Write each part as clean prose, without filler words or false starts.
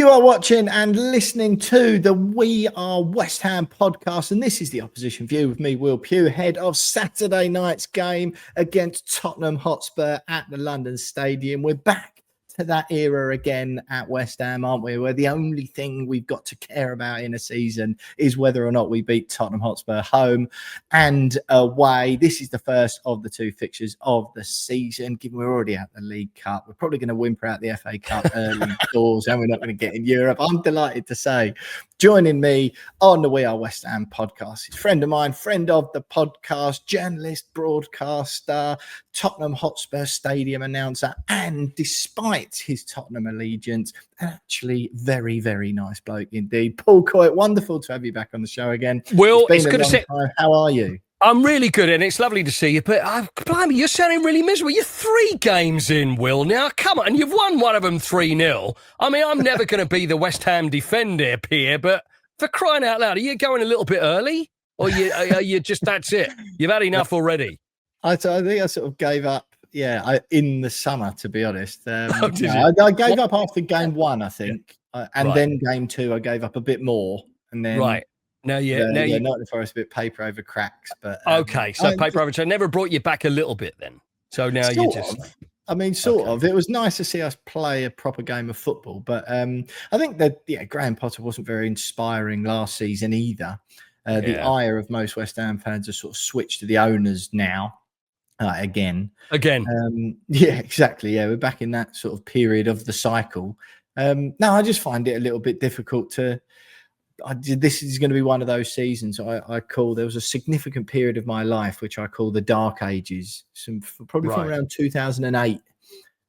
You are watching and listening to the We Are West Ham podcast, and this is the Opposition View with me, Will Pugh, ahead of Saturday night's game against Tottenham Hotspur at the London Stadium. We're back to that era again at West Ham, aren't we? Where the only thing we've got to care about in a season is whether or not we beat Tottenham Hotspur home and away. This is the first of the two fixtures of the season. Given we're already at the League Cup, we're probably going to whimper out the FA Cup early doors, and we're not going to get in Europe. I'm delighted to say, joining me on the We Are West Ham podcast is a friend of mine, friend of the podcast, journalist, broadcaster, Tottenham Hotspur Stadium announcer, and despite his Tottenham allegiance, actually very, very nice bloke indeed. Paul Coyte, wonderful to have you back on the show again. Will, it's good to see you. How are you? I'm really good, and it's lovely to see you, but blimey, you're sounding really miserable. You're 3 games in, Will, now. Come on, you've won one of them 3-0. I mean, I'm never going to be the West Ham defender here, but for crying out loud, are you going a little bit early? Or are you just, that's it? You've had enough already? I think I sort of gave up. Yeah, in the summer, to be honest. I gave up after game 1, I think. Then game 2, I gave up a bit more. And then Now, Nottingham Forest a bit paper over cracks. But okay, so paper over. So never brought you back a little bit then. So now you just. I mean, sort of. It was nice to see us play a proper game of football. But I think that, Graham Potter wasn't very inspiring last season either. The ire of most West Ham fans has sort of switched to the owners now. Again. Yeah, exactly. Yeah, we're back in that sort of period of the cycle. No, I just find it a little bit difficult to. This is going to be one of those seasons I call. There was a significant period of my life which I call the Dark Ages. Probably from around 2008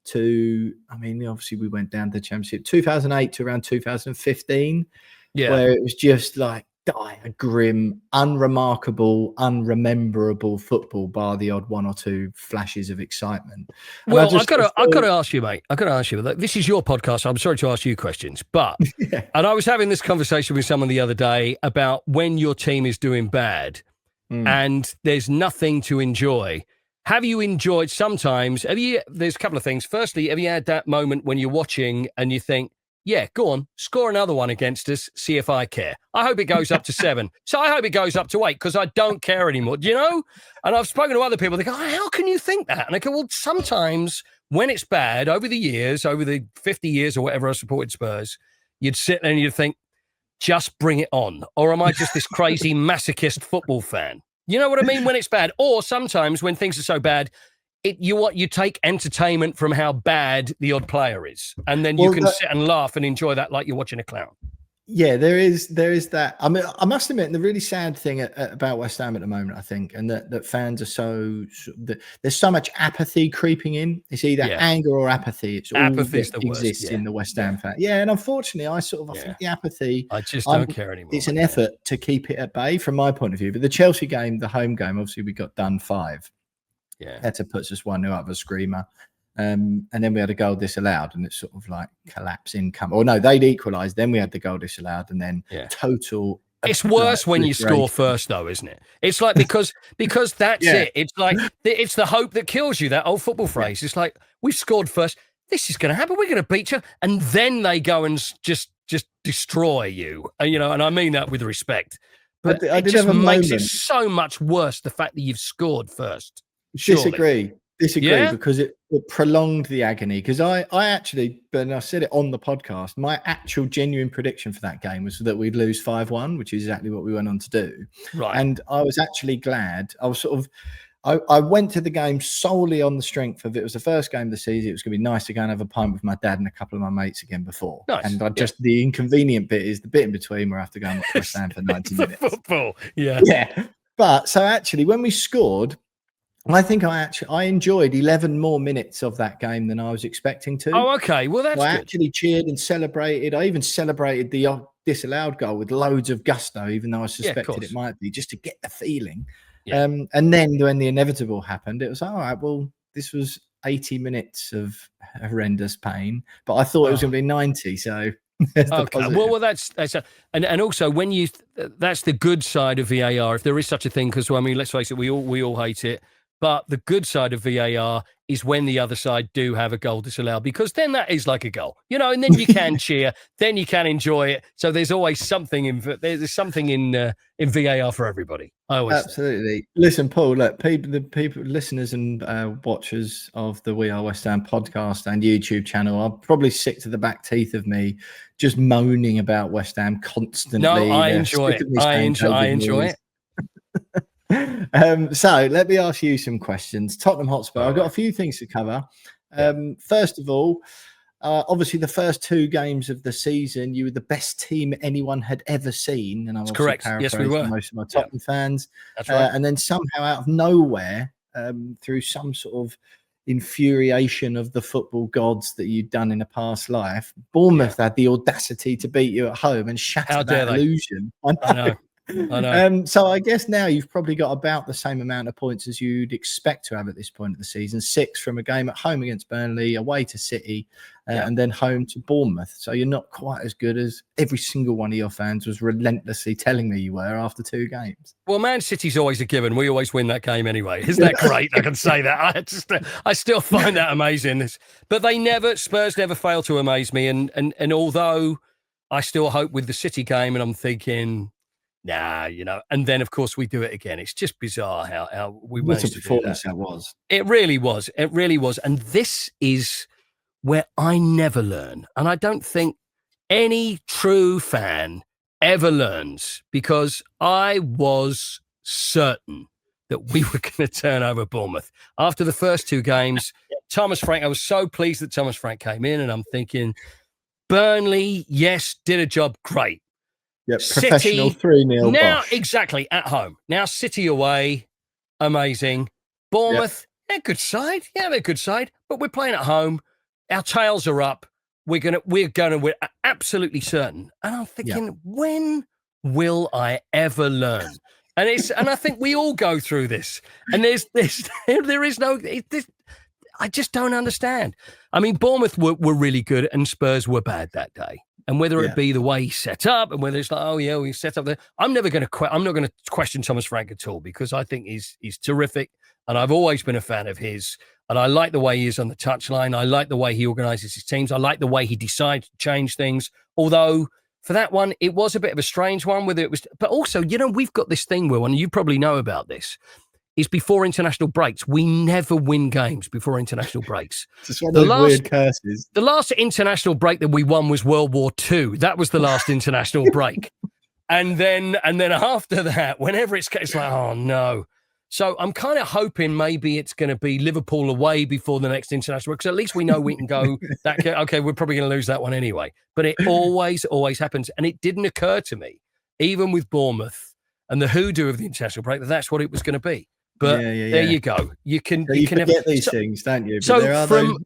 to. I mean, obviously we went down to the Championship 2008 to around 2015. Yeah, where it was just like. A grim, unremarkable, unrememberable football, bar the odd 1 or 2 flashes of excitement. And well, I've got to ask you, mate. I've got to ask you. This is your podcast. So I'm sorry to ask you questions, but and I was having this conversation with someone the other day about when your team is doing bad and there's nothing to enjoy. Have you enjoyed sometimes? There's a couple of things. Firstly, have you had that moment when you're watching and you think, yeah, go on, score another one against us, see if I care. I hope it goes up to 7. So I hope it goes up to 8 because I don't care anymore, do you know? And I've spoken to other people, they go, how can you think that? And I go, well, sometimes when it's bad, over the years, over the 50 years or whatever I supported Spurs, you'd sit there and you'd think, just bring it on. Or am I just this crazy masochist football fan? You know what I mean? When it's bad. Or sometimes when things are so bad, you take entertainment from how bad the odd player is, and then you can sit and laugh and enjoy that like you're watching a clown. Yeah, there is that. I mean, I must admit, the really sad thing about West Ham at the moment, I think, and that fans are there's so much apathy creeping in. It's either anger or apathy. It's all apathy that exists in the West Ham fan. Yeah, and unfortunately, I think the apathy. I just don't care anymore. It's an effort to keep it at bay from my point of view. But the Chelsea game, the home game, obviously we got done 5. Yeah, that puts us 1-0 up a screamer. And then we had a goal disallowed, and it's sort of like collapse income. Or no, they'd equalised. Then we had the goal disallowed, and then total. It's worse when you score first, though, isn't it? It's like because that's it. It's like it's the hope that kills you. That old football phrase. It's like we've scored first. This is going to happen. We're going to beat you, and then they go and just destroy you. And I mean that with respect. But it just makes it so much worse the fact that you've scored first. Disagree because it prolonged the agony. Because I actually, but I said it on the podcast, my actual genuine prediction for that game was that we'd lose 5-1, which is exactly what we went on to do. Right. And I was actually glad. I went to the game solely on the strength of it was the first game of the season. It was going to be nice to go and have a pint with my dad and a couple of my mates again before. Nice. And the inconvenient bit is the bit in between where I have to go and watch West Ham for 90 minutes. Football, yeah. But so actually, when we scored, I think I enjoyed 11 more minutes of that game than I was expecting to. Oh, okay. Well, that's good. I actually cheered and celebrated. I even celebrated the disallowed goal with loads of gusto, even though I suspected it might be, just to get the feeling. Yeah. And then when the inevitable happened, it was all right. Well, this was 80 minutes of horrendous pain, but I thought it was going to be 90. So okay. Well, that's and also when that's the good side of VAR, if there is such a thing, because I mean, let's face it, we all hate it. But the good side of VAR is when the other side do have a goal disallowed, because then that is like a goal, and then you can cheer, then you can enjoy it. So there's always something in VAR for everybody. I always absolutely think. Listen, Paul. Look, the people, listeners and watchers of the We Are West Ham podcast and YouTube channel are probably sick to the back teeth of me just moaning about West Ham constantly. No, I enjoy it. I enjoy it. So let me ask you some questions. Tottenham Hotspur, I've got a few things to cover. First of all, obviously the first 2 games of the season, you were the best team anyone had ever seen. And I'm correct. Yes, we were. Most of my Tottenham fans. That's right. And then somehow out of nowhere, through some sort of infuriation of the football gods that you'd done in a past life, Bournemouth had the audacity to beat you at home and shatter that illusion. I know. So I guess now you've probably got about the same amount of points as you'd expect to have at this point of the season. 6 from a game at home against Burnley, away to City, and then home to Bournemouth. So you're not quite as good as every single one of your fans was relentlessly telling me you were after 2 games. Well, Man City's always a given. We always win that game anyway. Isn't that great? I can say that. I still find that amazing. But Spurs never fail to amaze me. And although I still hope with the City game, and I'm thinking, nah, and then of course we do it again. It's just bizarre how we managed to do that. That was. It really was. It really was. And this is where I never learn. And I don't think any true fan ever learns, because I was certain that we were going to turn over Bournemouth. After the first 2 games, Thomas Frank, I was so pleased that Thomas Frank came in, and I'm thinking, Burnley, yes, did a job, great. Yeah, professional 3-0 now, bosh. exactly, at home. Now City away, amazing. Bournemouth, they're a good side. Yeah, they're a good side, but we're playing at home. Our tails are up. We're absolutely certain. And I'm thinking, when will I ever learn? And I think we all go through this. And I just don't understand. I mean, Bournemouth were really good and Spurs were bad that day. And whether it be the way he set up, and whether it's like, oh yeah, we set up there, I'm not going to question Thomas Frank at all, because I think he's terrific, and I've always been a fan of his. And I like the way he is on the touchline. I like the way he organises his teams. I like the way he decides to change things. Although for that one, it was a bit of a strange one. But also, we've got this thing, Will, and you probably know about this. Is before international breaks. We never win games before international breaks. It's one of those weird curses. The last international break that we won was World War II. That was the last international break. And then after that, whenever it's like, oh no. So I'm kind of hoping maybe it's going to be Liverpool away before the next international break, because at least we know we can go. Okay, we're probably going to lose that one anyway. But it always happens. And it didn't occur to me, even with Bournemouth and the hoodoo of the international break, that's what it was going to be. But there you go. You can forget these things, don't you? But so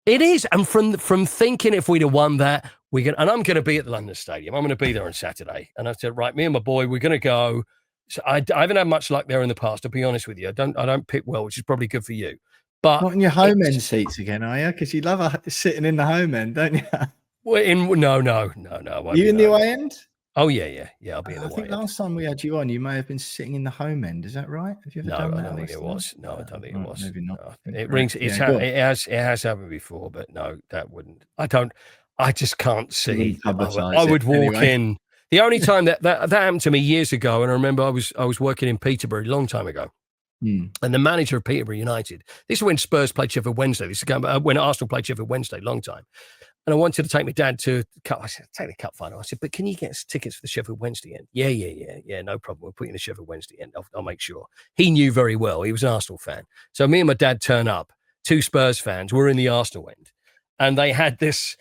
it is, and from thinking if we'd have won that, and I'm going to be at the London Stadium. I'm going to be there on Saturday, and I said, right, me and my boy, we're going to go. So I haven't had much luck there in the past, to be honest with you. I don't pick well, which is probably good for you. But not in your home end seats again, are you? Because you love sitting in the home end, don't you? Well, no. You in the away end? Oh yeah. I'll be in the away end. I think last time we had you on, you may have been sitting in the home end. Is that right? Have you ever done that? I don't think it was. No, I don't think it was. Maybe not. No. It rings. It has happened before, but no, that wouldn't. I just can't see. I would walk in. The only time that happened to me years ago, and I remember I was working in Peterborough a long time ago, and the manager of Peterborough United. This is when Spurs played Sheffield Wednesday. This is when Arsenal played Sheffield Wednesday, long time. And I wanted to take my dad to cup. I said, take the cup final. I said, but can you get us tickets for the Sheffield Wednesday end? Yeah, no problem. We'll put you in the Sheffield Wednesday end. I'll make sure. He knew very well. He was an Arsenal fan. So me and my dad turn up. 2 Spurs fans. We're in the Arsenal end, and they had this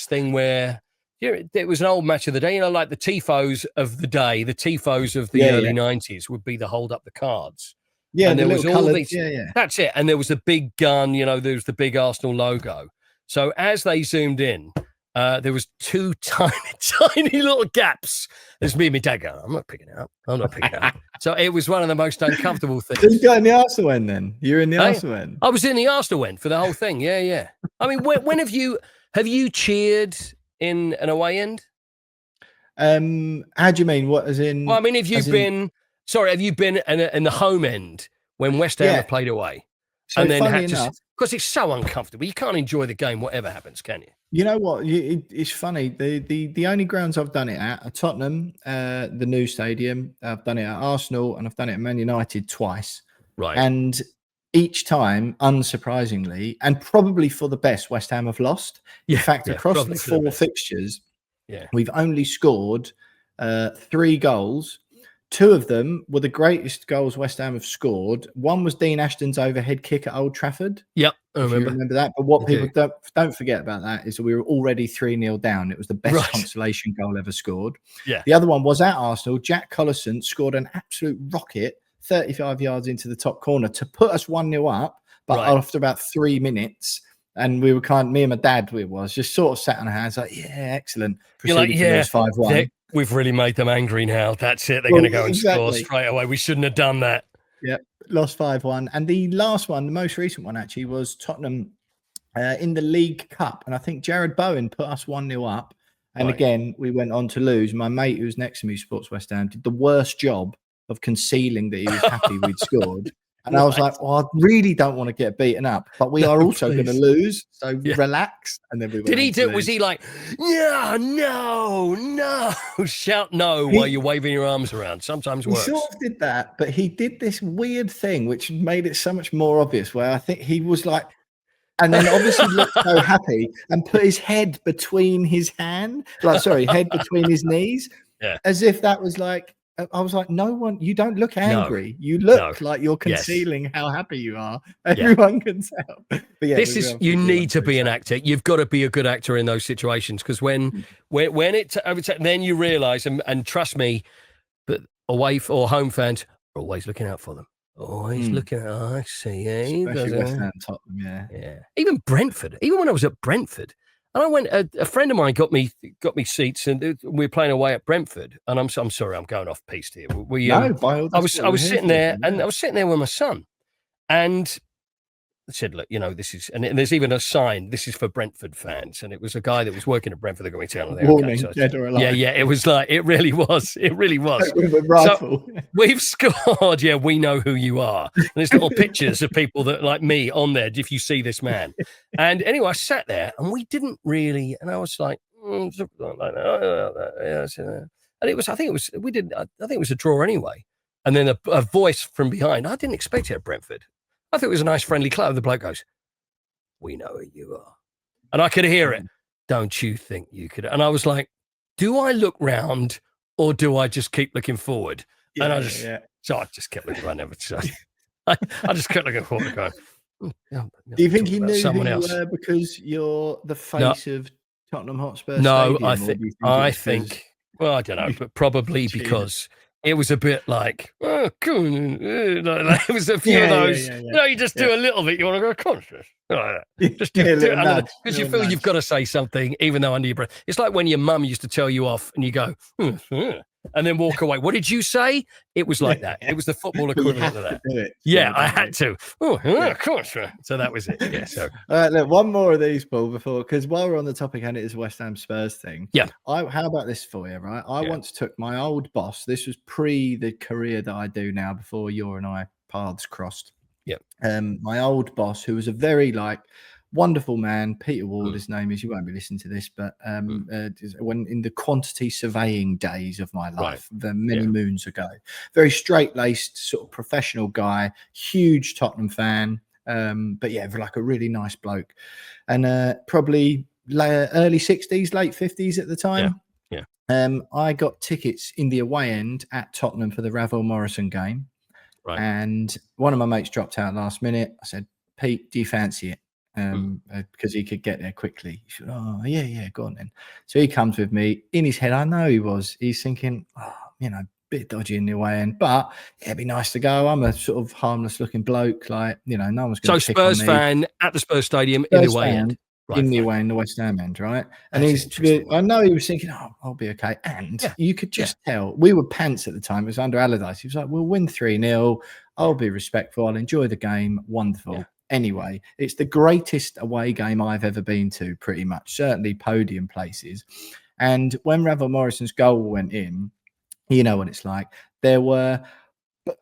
thing where. It was an old match of the day, like the tifos of the day, the tifos of the early 90s would be the hold up the cards. Yeah, and there was all these. Yeah. That's it. And there was the big gun, there was the big Arsenal logo. So as they zoomed in, there was 2 tiny little gaps. There's me and my dad going, I'm not picking it up. So it was one of the most uncomfortable things. So you got in the Arsenal end then? You're in the Arsenal end? I was in the Arsenal end for the whole thing. Yeah. I mean, when have you cheered in an away end? How do you mean? What as in? Well, I mean, have you been in the home end when West Ham have played away, so and then funny had to, enough, because it's so uncomfortable. You can't enjoy the game, whatever happens, can you? You know what? It's funny. The only grounds I've done it at are Tottenham, the new stadium. I've done it at Arsenal, and I've done it at Man United twice. Right. And each time, unsurprisingly, and probably for the best, West Ham have lost. In fact, across the 4 fixtures, we've only scored 3 goals. 2 of them were the greatest goals West Ham have scored. One was Dean Ashton's overhead kick at Old Trafford. Yep, I if remember. you remember that. But what people don't forget about that is that we were already 3-0 down. It was the best consolation goal ever scored. Yeah. The other one was at Arsenal. Jack Collison scored an absolute rocket 35 yards into the top corner to put us 1-0 up. But after about 3 minutes, and we were me and my dad, just sort of sat on our hands like, yeah, excellent. Proceeded to lose 5-1. We've really made them angry now. That's it. They're going to go and score straight away. We shouldn't have done that. Yeah, lost 5-1. And the last one, the most recent one actually, was Tottenham in the League Cup. And I think Jared Bowen put us 1-0 up. And again, we went on to lose. My mate who was next to me, Sports West Ham, did the worst job of concealing that he was happy we'd scored. And I was like, I really don't want to get beaten up, but we are also going to lose. So relax. And then we went was he like, no, shout no while you're waving your arms around? Sometimes works. He sort of did that, but he did this weird thing, which made it so much more obvious, where I think he was like, and then obviously looked so happy and put his head between his head between his knees, as if that was like, I was like, you don't look angry. You look like you're concealing how happy you are. Everyone can tell. But you need to be an actor. You've got to be a good actor in those situations, because when it then you realize, and trust me, but away or home fans are always looking out for them. Always looking at, I see. Especially West Ham, Tottenham, yeah. Even Brentford. Even when I was at Brentford. And I went. A friend of mine got me seats, and we were playing away at Brentford. And I'm sorry, I'm going off piste here. I was sitting there, and I was sitting there with my son, and I said, "Look, this is," and there's even a sign. This is for Brentford fans, and it was a guy that was working at Brentford that got me down there. Warning, dead or alive. Yeah. It was like it really was. With a rifle. So we've scored. Yeah, we know who you are. And there's little pictures of people that like me on there. If you see this man, and anyway, I sat there, and we didn't really. And I was like, and it was. I think it was a draw anyway. And then a voice from behind. I didn't expect it at Brentford. I thought it was a nice friendly club. The bloke goes, "We know who you are." And I could hear it. Don't you think you could? And I was like, do I look round or do I just keep looking forward? And I just, so I just kept looking around. I just kept looking forward going, do you think he knew who you were because you're the face of Tottenham Hotspur Stadium? I think, well, I don't know, but probably because it was a bit like, oh, cool. Like, it was a few of those. You just do a little bit. You want to go conscious. Just do it because you feel you've got to say something, even though under your breath. It's like when your mum used to tell you off, and you go, and then walk away. What did you say? It was like that. It was the football equivalent of that. I had to. Of course. So that was it. Yeah. So all right, look, one more of these, Paul, because while we're on the topic, and it is a West Ham Spurs thing. Yeah. How about this for you, right? I once took my old boss. This was pre the career that I do now, before you and I paths crossed. Yeah. My old boss, who was a very wonderful man, Peter Ward, his name is. You won't be listening to this, but when in the quantity surveying days of my life, many moons ago, very straight-laced, sort of professional guy, huge Tottenham fan, but like a really nice bloke, and probably early 60s, late 50s at the time. I got tickets in the away end at Tottenham for the Ravel Morrison game. Right. And one of my mates dropped out last minute. I said, "Pete, do you fancy it?" Because he could get there quickly. He said, "Oh, yeah, go on then." So he comes with me. In his head, I know he's thinking, bit dodgy in the way end, but it'd be nice to go. I'm a sort of harmless looking bloke, no one's going to pick on me. Spurs fan at the Spurs stadium in the away end. In the away in the West Ham end, right? And I know he was thinking, I'll be okay. And you could just tell, we were pants at the time. It was under Allardyce. He was like, we'll win 3-0. I'll be respectful. I'll enjoy the game. Wonderful. Yeah. Anyway, it's the greatest away game I've ever been to, pretty much. Certainly podium places. And when Ravel Morrison's goal went in, you know what it's like. There were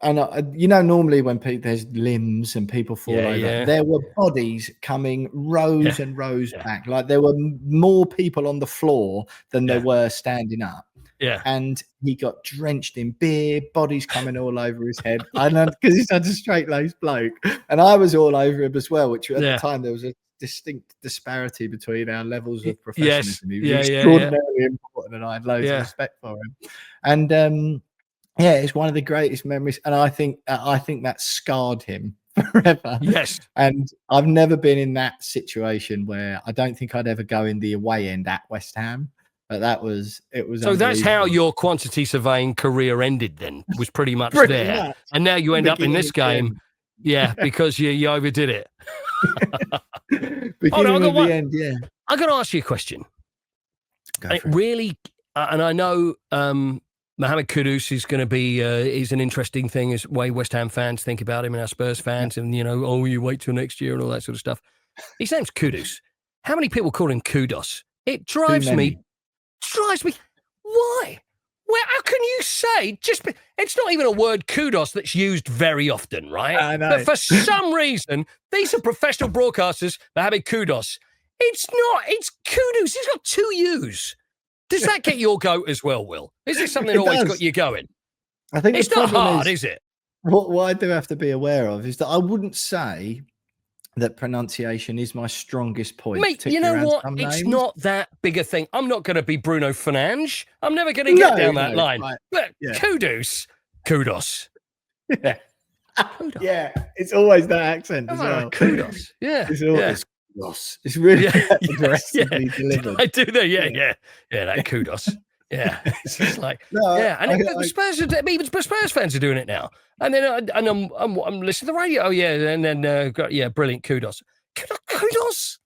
Normally when there's limbs and people fall over, there were bodies coming rows and rows back. Like there were more people on the floor than there were standing up. Yeah. And he got drenched in beer, bodies coming all over his head. I know, because he's such a straight-laced bloke. And I was all over him as well, which at the time there was a distinct disparity between our levels of professionalism. He was extraordinarily important, and I had loads of respect for him. And it's one of the greatest memories. And I think that scarred him forever. Yes. And I've never been in that situation where I don't think I'd ever go in the away end at West Ham. But it was. So that's how your quantity surveying career ended. Then was pretty much there, and now you end up in this game, because you overdid it. I got to ask you a question. Really, and I know Mohammed Kudus is going to be is an interesting thing as way West Ham fans think about him and our Spurs fans, and you wait till next year and all that sort of stuff. His name's Kudus. How many people call him Kudos? It drives me. Why? Well, how can you say it's not even a word kudos that's used very often, right? I know. But for some reason, these are professional broadcasters that have a kudos. It's not, it's Kudus. He's got 2 U's. Does that get your goat as well, Will? Is this something that always got you going? I think it's not hard, is it? What I do have to be aware of is that I wouldn't say that pronunciation is my strongest point. Mate, you know what? It's not that big a thing. I'm not going to be Bruno Fernandes. I'm never going to get down that line. Right. But kudos. Yeah. Yeah, it's always that accent as well. Kudos. Yeah. It's always kudos. It's really aggressively delivered. I do that. Yeah, that kudos. Yeah, it's just like and Spurs fans are doing it now. And then I'm listening to the radio. Oh yeah, and then brilliant kudos. Kudos.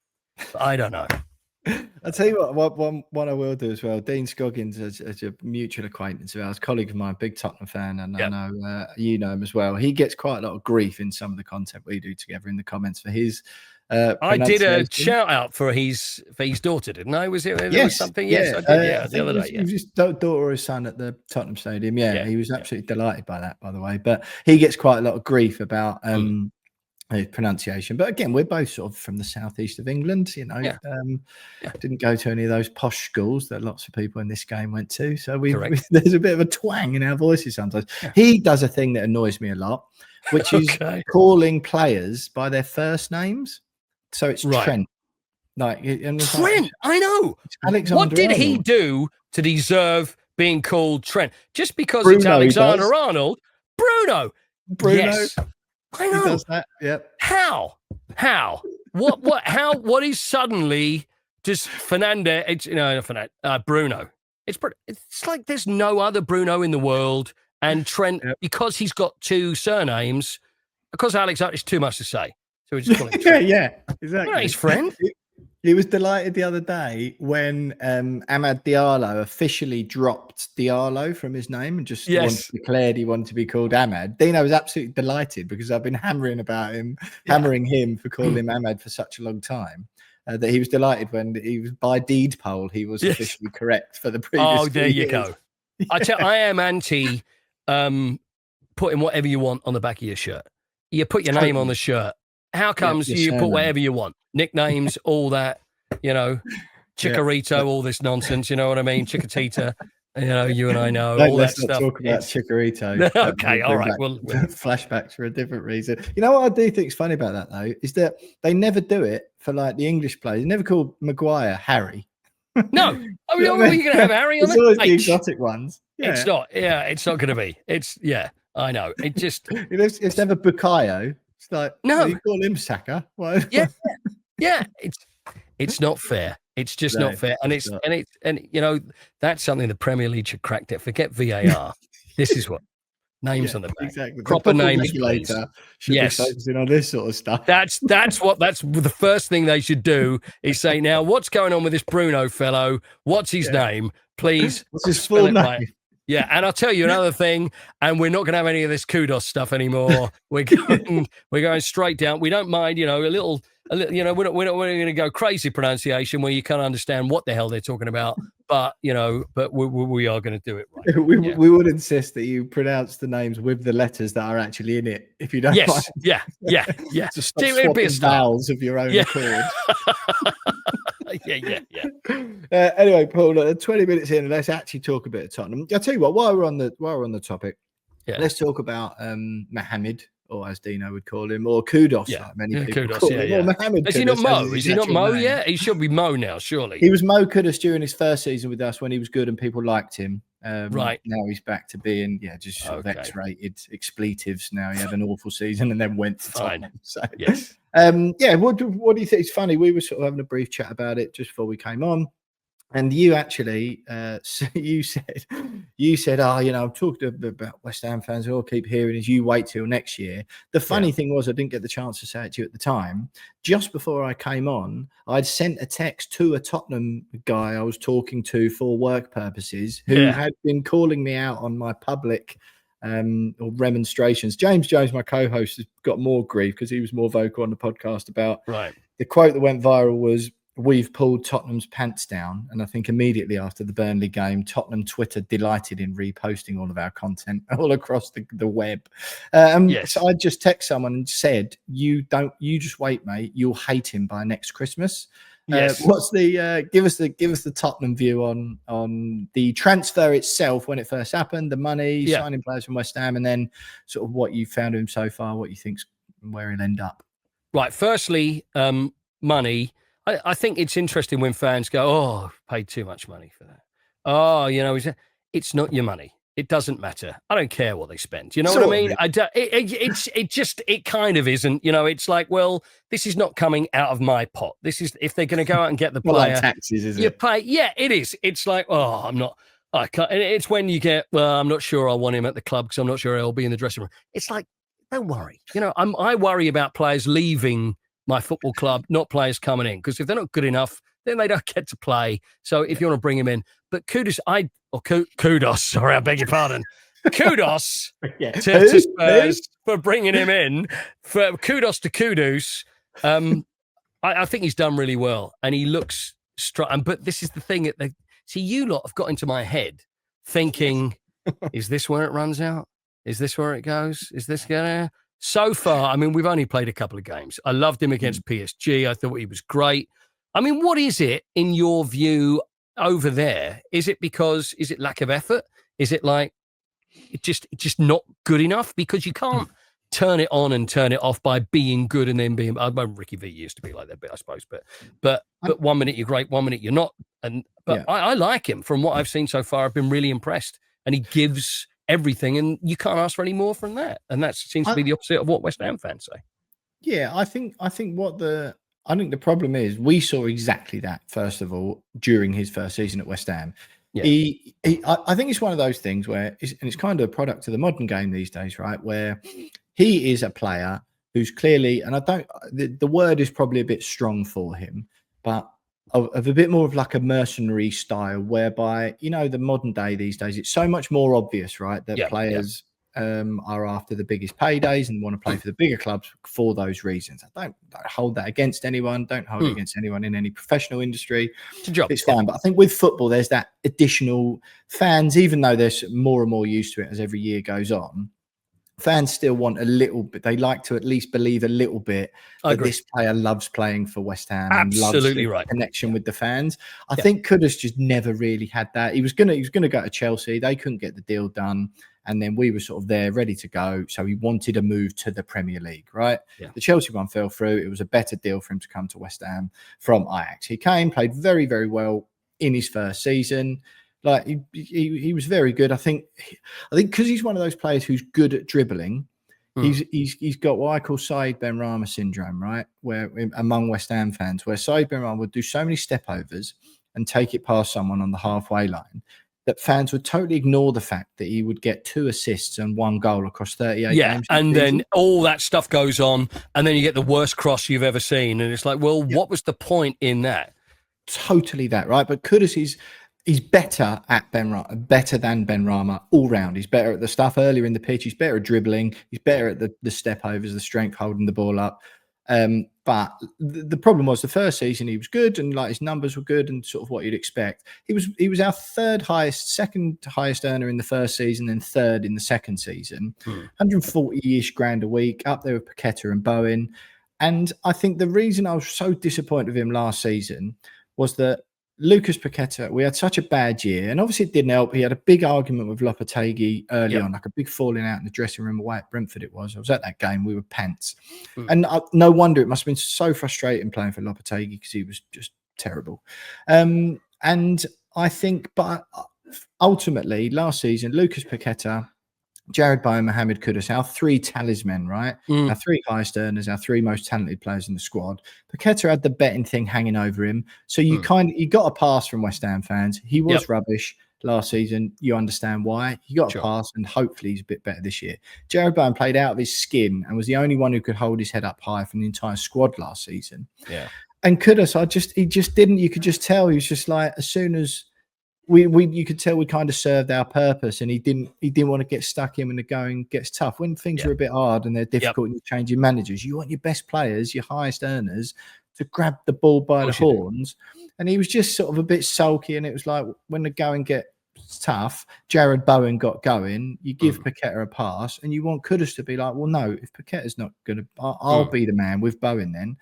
I don't know. I'll tell you what I will do as well. Dean Scoggins, as a mutual acquaintance of ours, colleague of mine, big Tottenham fan, and I know you know him as well. He gets quite a lot of grief in some of the content we do together in the comments for his. I did a shout out for his daughter, didn't I? Was it something? Yes, I did. The other day. It was his daughter or his son at the Tottenham Stadium. Yeah, he was absolutely delighted by that, by the way. But he gets quite a lot of grief about his pronunciation. But again, we're both sort of from the southeast of England. Didn't go to any of those posh schools that lots of people in this game went to. So there's a bit of a twang in our voices sometimes. Yeah. He does a thing that annoys me a lot, which is calling players by their first names. So it's Trent. Trent, I know. What did he do to deserve being called Trent? Just because it's Alexander Arnold? Bruno. Yes. I know. He does that. Yep. How? What is suddenly just Fernandez? It's Bruno. It's like there's no other Bruno in the world, and Trent because he's got 2 surnames. Because Alexander is too much to say. So we just call him Trent. Yeah, exactly. Well, his friend. He was delighted the other day when Amad Diallo officially dropped Diallo from his name and just declared he wanted to be called Amad. Dino was absolutely delighted because I've been hammering him for calling him Amad for such a long time. That he was delighted when he was by deed poll he was officially correct for the previous. Oh, there you go. I am anti putting whatever you want on the back of your shirt. You put your name on the shirt. How comes you put whatever you want? Nicknames, all that, Chikorito, all this nonsense, you know what I mean? Chikatita, you and I know all that stuff. Let's not talk about Chikorito. Okay, all right. Well, flashbacks for a different reason. You know what I do think is funny about that, though, is that they never do it for like the English players. They never call Maguire Harry. No. Are you going to have Harry on it? It's always the exotic ones. Yeah. It's not. Yeah, it's not going to be. I know. It just... it's never Bukayo. It's like, no, you call him Saka. Yeah. It's not fair. It's just not fair. And that's something the Premier League should crack it. Forget VAR. This is what names on the back. Exactly. Proper names later. Should be focusing on this sort of stuff. That's the first thing they should do is say, now what's going on with this Bruno fellow? What's his name? Please. What's his full name? Right. Yeah, and I'll tell you another thing, and we're not going to have any of this kudos stuff anymore. We're going straight down. We don't mind, a little, we're not going to go crazy pronunciation where you can't understand what the hell they're talking about. but we are going to do it right. We would insist that you pronounce the names with the letters that are actually in it, if you don't mind. Yeah. Just stop swapping vowels of your own accord. Yeah. Anyway, Paul, 20 minutes in, let's actually talk a bit of Tottenham. I'll tell you what, while we're on the topic, let's talk about Mohammed, or as Dino would call him, or Kudus, like many people call him. Or Mohammed Is Kudus, he not Mo? Is he not Mo name. yet? He should be Mo now, surely. He was Mo Kudus during his first season with us when he was good and people liked him. Right. Now he's back to being, just sort of X-rated expletives. Now he had an awful season and then went to Tottenham. So, yes. What do you think? It's funny. We were sort of having a brief chat about it just before we came on. And you actually, you said, I'm talking about West Ham fans who all keep hearing is you wait till next year. The funny thing was I didn't get the chance to say it to you at the time. Just before I came on, I'd sent a text to a Tottenham guy I was talking to for work purposes who had been calling me out on my public or remonstrations. James Jones, my co-host, has got more grief because he was more vocal on the podcast about the quote that went viral was, "We've pulled Tottenham's pants down." And I think immediately after the Burnley game, Tottenham Twitter delighted in reposting all of our content all across the web. So I just text someone and said, you just wait, mate. You'll hate him by next Christmas. What's the give us the Tottenham view on the transfer itself when it first happened, the money, signing players from West Ham, and then sort of what you found of him so far, what you think's where he'll end up. Right. Firstly, money. I think it's interesting when fans go, "Oh, paid too much money for that." Oh, it's not your money. It doesn't matter. I don't care what they spend. You know what I mean? It kind of isn't. It's like, well, this is not coming out of my pot. This is if they're going to go out and get the player. Like taxes, is it? You pay. Yeah, it is. It's like, I can't. And it's when you get, well, I'm not sure I want him at the club because I'm not sure he'll be in the dressing room. It's like, don't worry. I worry about players leaving my football club, not players coming in, because if they're not good enough, then they don't get to play. So if you want to bring him in, but Kudus, sorry, I beg your pardon. Kudos to Spurs for bringing him in. For kudos to Kudus. I think he's done really well, and he looks strong. But this is the thing. You lot have got into my head thinking, is this where it runs out? Is this where it goes? Is this gonna? So far, I mean, we've only played a couple of games. I loved him against PSG. I thought he was great. I mean, what is it in your view over there? Is it lack of effort? Is it like it just not good enough? Because you can't turn it on and turn it off by being good and then being. Ricky V used to be like that, I suppose. But 1 minute you're great, 1 minute you're not. I like him. From what I've seen so far, I've been really impressed, and he gives everything, and you can't ask for any more from that. And that seems to be the opposite of what West Ham fans say. Yeah, I think the problem is we saw exactly that, first of all, during his first season at West Ham. Yeah. I think it's one of those things where it's kind of a product of the modern game these days, right? Where he is a player who's clearly, and the word is probably a bit strong for him, but of a bit more of like a mercenary style, whereby, the modern day these days, it's so much more obvious, right? That players are after the biggest paydays and want to play for the bigger clubs for those reasons. I don't hold that against anyone. Don't hold it against anyone in any professional industry. It's a job. It's fine. But I think with football, there's that additional fans, even though they're more and more used to it as every year goes on. Fans still want a little bit. They like to at least believe a little bit that this player loves playing for West Ham. Absolutely and loves right. the connection with the fans. I think Kudus just never really had that. He was gonna go to Chelsea. They couldn't get the deal done, and then we were sort of there ready to go. So he wanted a move to the Premier League, right? Yeah. The Chelsea one fell through. It was a better deal for him to come to West Ham from Ajax. He came, played very, very well in his first season. Like he was very good. I think because he's one of those players who's good at dribbling. He's got what I call Saïd Benrahma syndrome, right? Where among West Ham fans, where Saïd Benrahma would do so many step overs and take it past someone on the halfway line that fans would totally ignore the fact that he would get 2 assists and 1 goal across 38 games. And then all that stuff goes on, and then you get the worst cross you've ever seen, and it's like, well, what was the point in that? Totally that, right? But Kudus he's better at better than Benrahma all round. He's better at the stuff earlier in the pitch. He's better at dribbling. He's better at the step overs, the strength holding the ball up. But But the problem was the first season he was good and like his numbers were good and sort of what you'd expect. He was our second highest earner in the first season and third in the second season. 140-ish grand a week, up there with Paqueta and Bowen. And I think the reason I was so disappointed with him last season was that Lucas Paqueta, we had such a bad year, and obviously it didn't help. He had a big argument with Lopetegui early on, like a big falling out in the dressing room away at Brentford it was. I was at that game. We were pants. And no wonder it must have been so frustrating playing for Lopetegui because he was just terrible. And I think, but ultimately, last season, Lucas Paqueta, Jared Bowen, Mohammed Kudus, our three talismen, right? Our three highest earners, our three most talented players in the squad. Paqueta had the betting thing hanging over him. So you got a pass from West Ham fans. He was rubbish last season. You understand why. He got a pass and hopefully he's a bit better this year. Jared Bowen played out of his skin and was the only one who could hold his head up high from the entire squad last season. Yeah. And Kudus, he just didn't. You could just tell he was just like, as soon as you could tell we kind of served our purpose, and he didn't want to get stuck in when the going gets tough. When things are a bit hard and they're difficult and you're changing managers, you want your best players, your highest earners, to grab the ball by the horns. And he was just sort of a bit sulky, and it was like when the going gets tough, Jared Bowen got going, you give Paqueta a pass, and you want Kudus to be like, well, no, if Paqueta's not going to, I'll be the man with Bowen then.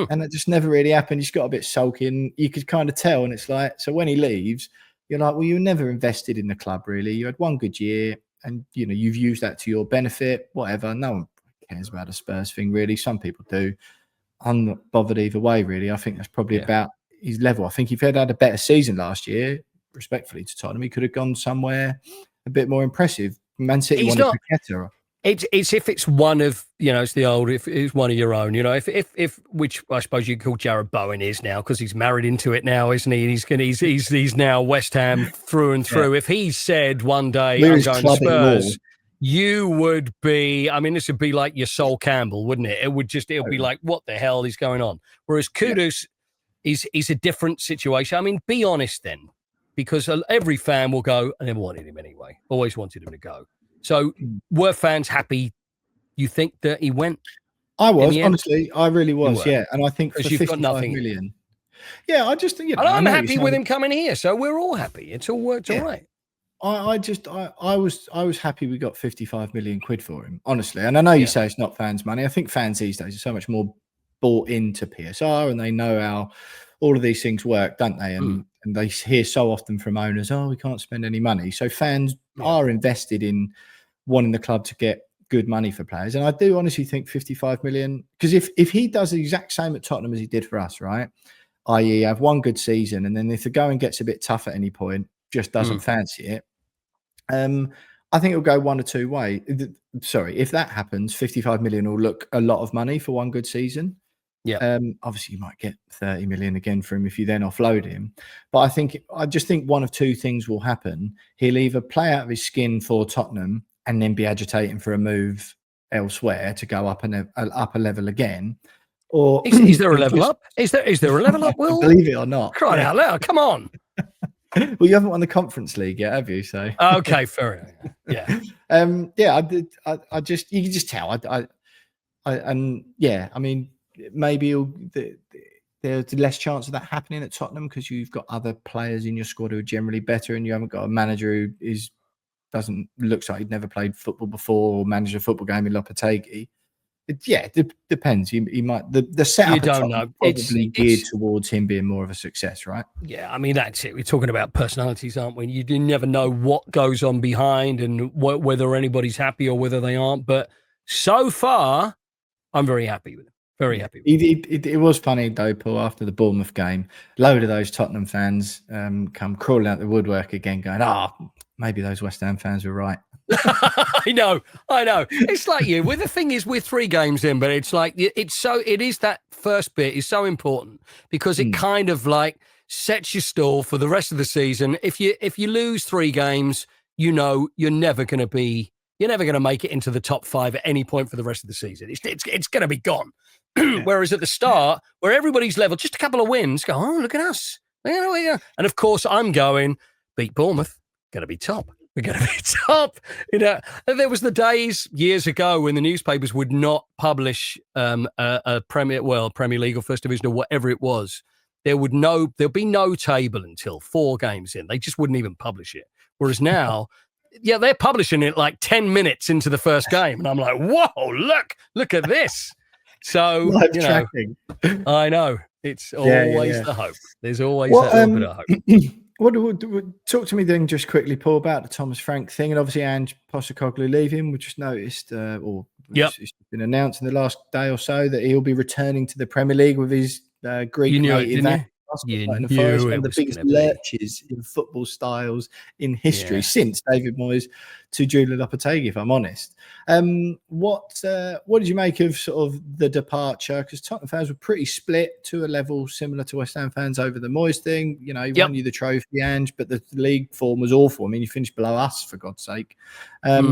And that just never really happened. He just got a bit sulky, and you could kind of tell. And it's like, so when he leaves, you're like, well, you were never invested in the club, really. You had one good year and, you've used that to your benefit, whatever. No one cares about the Spurs thing, really. Some people do. I'm not bothered either way, really. I think that's probably about his level. I think if he had had a better season last year, respectfully to Tottenham, he could have gone somewhere a bit more impressive. Man City wanted Paqueta. It's if it's one of, it's the old, if it's one of your own, if which I suppose you call Jared Bowen is now, because he's married into it now, isn't he? And he's now West Ham through and through. If he said one day, I'm going to Spurs, you would be, this would be like your Sol Campbell, wouldn't it? It'll be like, what the hell is going on? Whereas Kudus is a different situation. Be honest then, because every fan will go, I never wanted him anyway. Always wanted him to go. So were fans happy, you think, that he went? I was, honestly. I really was, yeah. And I think for 55 million. Yeah, I just think, I'm happy with him coming here, so we're all happy. It's all worked all right. I was happy we got 55 million quid for him, honestly. And I know you say it's not fans' money. I think fans these days are so much more bought into PSR, and they know how all of these things work, don't they? And they hear so often from owners, we can't spend any money. So fans are invested in wanting the club to get good money for players. And I do honestly think 55 million, because if he does the exact same at Tottenham as he did for us, right? i.e. have one good season, and then if the going gets a bit tough at any point, just doesn't fancy it, I think it'll go one or two ways. Sorry, if that happens, 55 million will look a lot of money for one good season. Yeah. Obviously, you might get 30 million again for him if you then offload him. But I just think one of two things will happen. He'll either play out of his skin for Tottenham and then be agitating for a move elsewhere to go up a level again. Or is there a level up? Is there a level up, Will? Believe it or not. Crying out loud, come on. Well, you haven't won the Conference League yet, have you? So okay, fair enough. Yeah. I just, you can just tell. Maybe there's less chance of that happening at Tottenham because you've got other players in your squad who are generally better, and you haven't got a manager who looks like he'd never played football before or managed a football game in Lopetegui. It depends. He might the setup. You don't know. Probably geared towards him being more of a success, right? Yeah, that's it. We're talking about personalities, aren't we? You never know what goes on behind and whether anybody's happy or whether they aren't. But so far, I'm very happy with him. Very happy. It was funny though, Paul, after the Bournemouth game, a load of those Tottenham fans come crawling out the woodwork again going, maybe those West Ham fans were right. I know. It's like you. Well, the thing is, we're 3 games in, but it's like, it is that first bit is so important because it kind of like sets your stall for the rest of the season. If you lose 3 games, you're never going to make it into the top 5 at any point for the rest of the season. It's going to be gone. Whereas at the start, where everybody's level, just a couple of wins, go, look at us. And of course, I'm going, beat Bournemouth, going to be top. We're going to be top. And there was the days years ago when the newspapers would not publish a Premier League or First Division or whatever it was. There'll be no table until 4 games in. They just wouldn't even publish it. Whereas now, they're publishing it like 10 minutes into the first game, and I'm like, whoa, look at this. So tracking. I know it's always the hope. There's always that little bit of hope. Talk to me then just quickly, Paul, about the Thomas Frank thing. And obviously Ange Postecoglou leaving. We just noticed, it's been announced in the last day or so that he'll be returning to the Premier League with his Greek native. One of the biggest lurches in football styles in history since David Moyes to Julian Lopetegui, if I'm honest. What did you make of sort of the departure? Because Tottenham fans were pretty split to a level similar to West Ham fans over the Moyes thing. He won you the trophy, Ange, but the league form was awful. I mean, you finished below us, for God's sake. What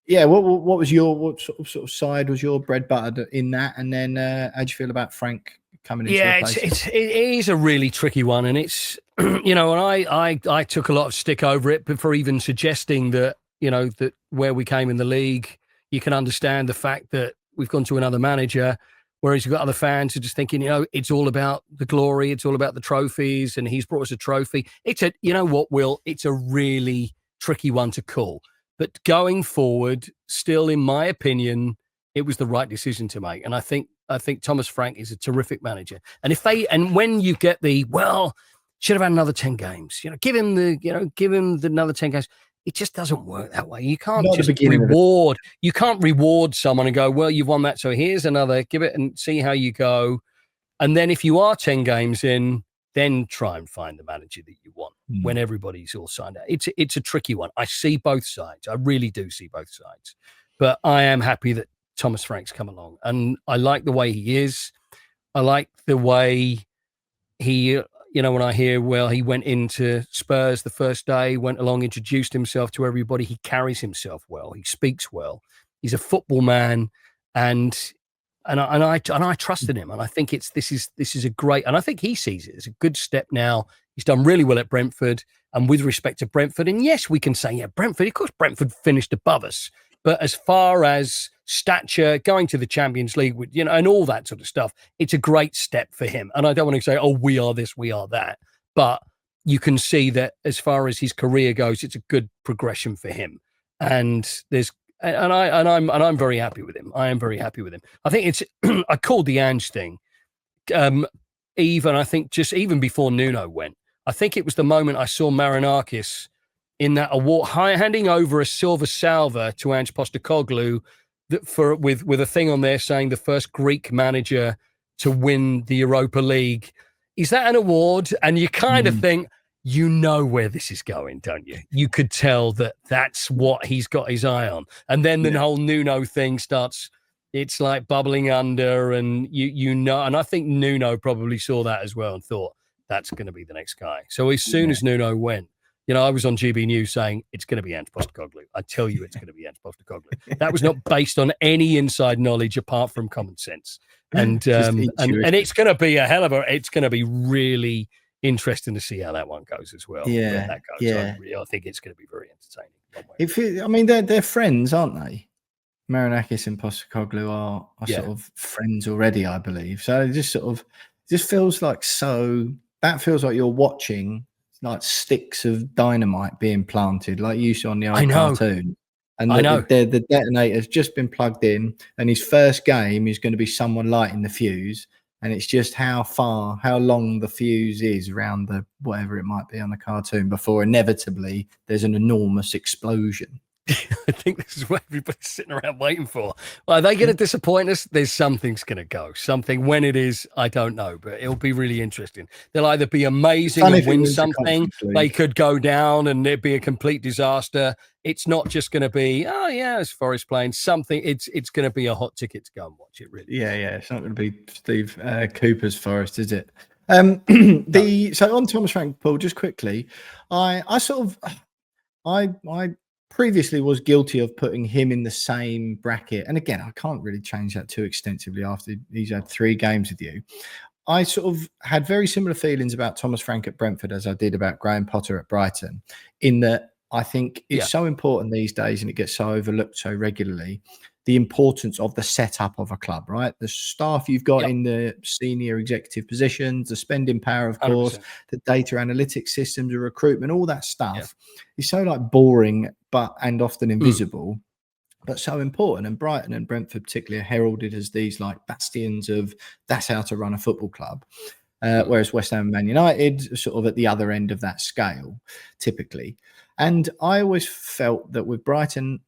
was what sort of side was your bread butter in that? And then how do you feel about Frank coming into the place? It is a really tricky one, and it's and I took a lot of stick over it before even suggesting that that where we came in the league, you can understand the fact that we've gone to another manager, whereas you've got other fans who are just thinking, it's all about the glory, it's all about the trophies, and he's brought us a trophy. It's Will, it's a really tricky one to call. But going forward, still, in my opinion, it was the right decision to make. And I think Thomas Frank is a terrific manager. And when you get should have had another 10 games, give him the another 10 games. It just doesn't work that way. You can't reward someone and go, well, you've won that, so here's another, give it and see how you go. And then if you are 10 games in, then try and find the manager that you want when everybody's all signed out. It's a tricky one. I see both sides. I really do see both sides. But I am happy that Thomas Frank's come along. And I like the way he is. I like the way he, when I hear, he went into Spurs the first day, went along, introduced himself to everybody. He carries himself well. He speaks well. He's a football man. And I trusted him, and I think this is a great, and I think he sees it as a good step now. He's done really well at Brentford, and with respect to Brentford, and yes, we can say, Brentford, of course, Brentford finished above us, but as far as stature, going to the Champions League, and all that sort of stuff, it's a great step for him. And I don't want to say, we are this, we are that, but you can see that as far as his career goes, it's a good progression for him, and I'm very happy with him. I am very happy with him. I think it's I called the Ange thing, even I think just even before Nuno went. I think it was the moment I saw Marinakis in that award handing over a silver salver to Ange Postecoglou with a thing on there saying the first Greek manager to win the Europa League. Is that an award? And you kind of think, where this is going, don't you? You could tell that that's what he's got his eye on. And then the whole Nuno thing starts, it's like bubbling under, and and I think Nuno probably saw that as well and thought, that's going to be the next guy. So as soon as Nuno went, I was on GB News saying, it's going to be Ange Postecoglou. I tell you, it's going to be Ange Postecoglou. That was not based on any inside knowledge apart from common sense. And it's going to be it's going to be really interesting to see how that one goes as well. I think it's going to be very entertaining. They're friends, aren't they? Marinakis and Postecoglou are sort of friends already, I believe. So it just feels like that feels like you're watching like sticks of dynamite being planted, like you saw on the old cartoon. And the detonator's just been plugged in, and his first game is going to be someone lighting the fuse. And it's just how long the fuse is around the whatever it might be on the cartoon before inevitably there's an enormous explosion. I think this is what everybody's sitting around waiting for. Well, are they going to disappoint us? Something's going to go. Something. When it is, I don't know, but it'll be really interesting. They'll either be amazing and win something. They could go down and it'd be a complete disaster. It's not just going to be, as Forest playing something. It's going to be a hot ticket to go and watch it, really. Yeah. It's not going to be Steve Cooper's Forest, is it? So on Thomas Frank, Paul, just quickly, I previously was guilty of putting him in the same bracket. And again, I can't really change that too extensively after he's had 3 games with you. I sort of had very similar feelings about Thomas Frank at Brentford as I did about Graham Potter at Brighton, in that I think it's so important these days, and it gets so overlooked so regularly, the importance of the setup of a club, right? The staff you've got in the senior executive positions, the spending power, of course, 100%. the data analytics systems, the recruitment, all that stuff is so like boring, and often invisible, but so important. And Brighton and Brentford particularly are heralded as these like bastions of that's how to run a football club. Whereas West Ham and Man United are sort of at the other end of that scale, typically. And I always felt that with Brighton,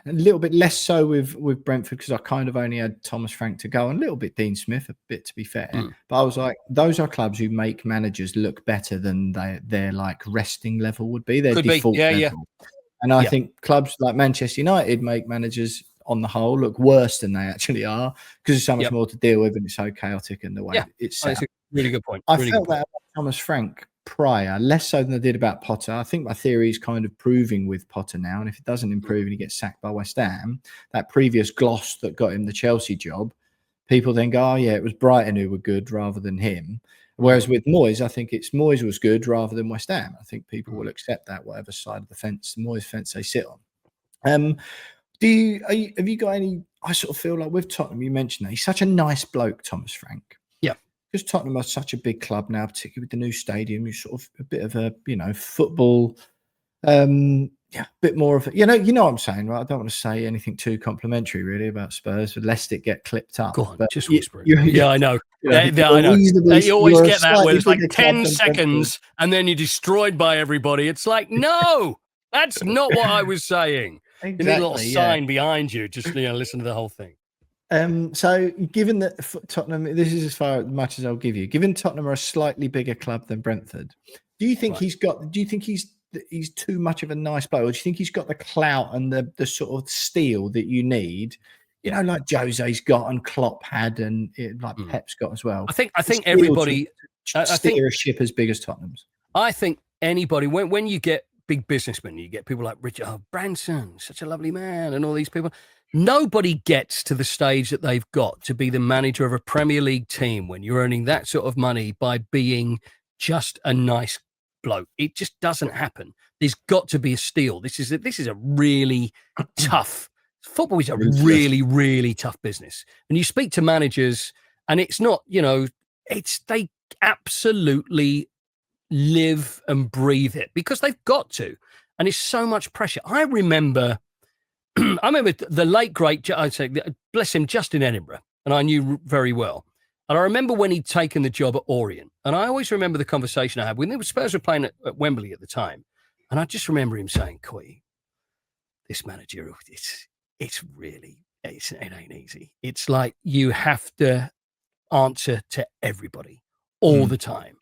a little bit less so with Brentford, because I kind of only had Thomas Frank to go, and a little bit Dean Smith, a bit, to be fair. But I was like, those are clubs who make managers look better than their like resting level would be, their default level. And I think clubs like Manchester United make managers, on the whole, look worse than they actually are, because there's so much more to deal with, and it's so chaotic in the way it's set. That's a really good point. I felt that about Thomas Frank prior, less so than I did about Potter. I think my theory is kind of proving with Potter now, and if it doesn't improve and he gets sacked by West Ham, that previous gloss that got him the Chelsea job, people then go, oh yeah, it was Brighton who were good rather than him. Whereas with Moyes, I think it's Moyes was good rather than West Ham. I think people will accept that, whatever side of the fence, the Moyes fence they sit on. Have you got any? I sort of feel like with Tottenham, you mentioned that he's such a nice bloke, Thomas Frank. Yeah, because Tottenham are such a big club now, particularly with the new stadium. You're sort of a bit of a football. A bit more of you know what I'm saying, right? I don't want to say anything too complimentary really about Spurs, lest it get clipped up. Go on, but just whisper it. I know. I know. You always get that where it's like 10 seconds and then you're destroyed by everybody. It's like, no, that's not what I was saying. Exactly, you need a little sign behind you. Just listen to the whole thing. So, given that Tottenham, this is as far much as I'll give you. Given Tottenham are a slightly bigger club than Brentford, do you think he's too much of a nice bloke, or do you think he's got the clout and the sort of steel that you need? Like Jose's got and Klopp had, and Pep's got as well. I think everybody steer a ship as big as Tottenham's. I think anybody when you get big businessmen, you get people like Richard Branson, such a lovely man, and all these people. Nobody gets to the stage that they've got to be the manager of a Premier League team when you're earning that sort of money by being just a nice bloke. It just doesn't happen. There's got to be a steal. This is a really tough. Football is a really, really tough business. And you speak to managers, and it's not, they absolutely live and breathe it because they've got to. And it's so much pressure. I remember the late, great, I'd say, bless him, Justin Edinburgh, and I knew very well. And I remember when he'd taken the job at Orient. And I always remember the conversation I had when the Spurs were playing at Wembley at the time. And I just remember him saying, Coyte, this managerial, it ain't easy. It's like you have to answer to everybody all the time.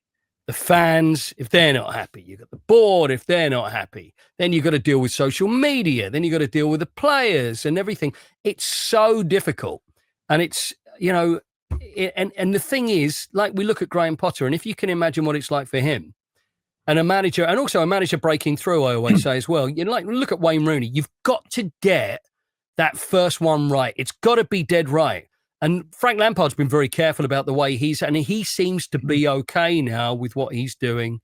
The fans, if they're not happy, you've got the board, if they're not happy, then you've got to deal with social media, then you've got to deal with the players and everything. It's so difficult. And it's, and the thing is, like we look at Graham Potter, and if you can imagine what it's like for him, and a manager, and also a manager breaking through, I always say as well, look at Wayne Rooney. You've got to get that first one right. It's got to be dead right. And Frank Lampard's been very careful about the way he seems to be okay now with what he's doing.